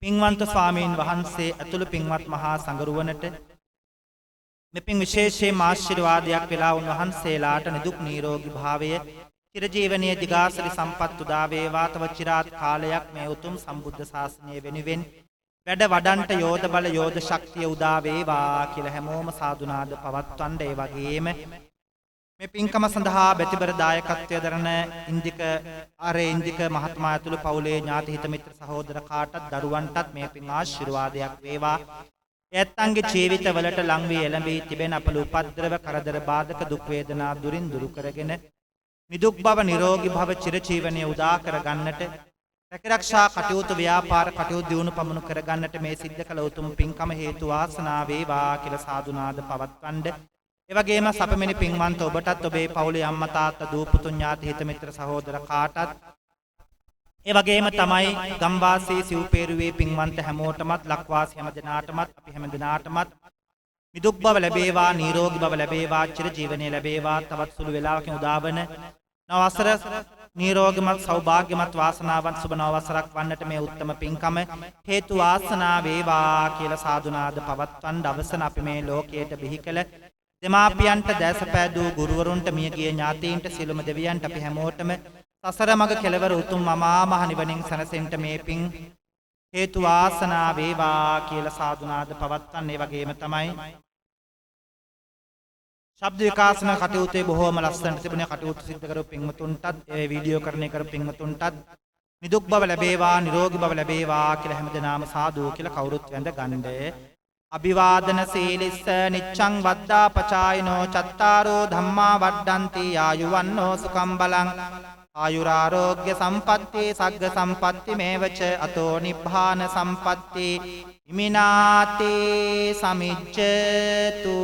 [SPEAKER 1] පින්වන්ත ස්වාමීන් වහන්සේ ඇතුළු පින්වත් මහා සංඝරුවනට මෙපින් විශේෂයෙන් ආශිර්වාදයක් වෙලා උන්වහන්සේලාට නිදුක් නිරෝගී භාවය චිරජීවනීය දිගාසරි සම්පත් උදා වේවා. තව චිරාත් කාලයක් මේ උතුම් සම්බුද්ධ ශාසනය වෙනුවෙන් වැඩ වඩන්ට යෝධ බල යෝධ ශක්තිය උදා වේවා කියලා හැමෝම සාදුනාද පවත්වන්න. ඒ වගේම මේ පින්කම සඳහා බෙතිබර දායකත්වය දරන ඉන්දික ආර්.ඒ. ඉන්දික මහත්මයා ඇතුළු පවුලේ ඥාති හිත මිත්‍ර සහෝදර කාටත් දරුවන්ටත් මේ පින් ආශිර්වාදයක් වේවා. ඇත්තන්ගේ ජීවිතවලට ලං වී එළඹී තිබෙන අපල උපද්‍රව කරදර බාධක දුක් වේදනා දුරින් දුරු කරගෙන නිදුක් බව නිරෝගී භව චිරජීවනයේ උදා කර ගන්නට රැකරක්ෂා කටයුතු ව්‍යාපාර කටයුතු දියුණු පමුණු කර ගන්නට මේ සිද්ධ කළ උතුම් පින්කම හේතු වාසනා වේවා කියලා සාදුනාද පවත්වන්න. ඒ වගේම සපමිනි පින්වන්ත ඔබටත් ඔබේ පවුලේ අම්මා තාත්තා දූ පුතුන් ඥාති හිත මිත්‍ර සහෝදර කාටත් ඒ වගේම තමයි ගම්වාසී සිව්පේරුවේ පින්වන්ත හැමෝටමත් ලක්වාසී හැම දිනාටමත් අපි හැම දිනාටමත් නිදුක් බව ලැබේවා නිරෝගී බව ලැබේවා චිරජීවනයේ ලැබේවා. තවත් සුළු වේලාවකින් උදාවන නව වසර නිරෝගීමත් සෞභාග්‍යමත් වාසනාවන්ත සුබ නව වසරක් වන්නට මේ උත්තම පින්කම හේතු වාසනා වේවා කියලා සාදුනාද පවත්වන්න. අවසන අපි මේ ලෝකයට බිහි කළ දෙමාපියන්ට දැසපෑදූ ගුරුවරුන්ට මියගිය ඥාතීන්ට සියලුම දෙවියන්ට අපි හැමෝටම සසර මඟ කෙලවර උතුම් අමා මහ නිවනින් සැනසෙන්න මේ පින් හේතු වාසනා වේවා කියලා සාදුනාද පවත්වන්න. ඒ වගේම තමයි ශබ්ද විකාශන කටයුත්තේ බොහෝම ලස්සනට තිබුණේ කටයුතු සිද්ධ කරපු පින්වතුන්ටත් ඒ වීඩියෝ කරණය කරපු පින්වතුන්ටත් නිදුක් බව ලැබේවා නිරෝගී බව ලැබේවා කියලා හැමදෙනාම සාදු කියලා කවුරුත් වැඳ ගන්නේ. අභිවාදන සීලිස්ස නිච්ඡං වද්දා පචායිනෝ චත්තාරෝ ධම්මා වඩ්ඩಂತಿ ආයුවන්නෝ සුඛම් බලං ආයුරාෝග්‍ය සම්පatti සග්ග සම්පatti මේවච අතෝ නිබ්බාන සම්පatti ඉමිනාතේ සමිච්ඡතු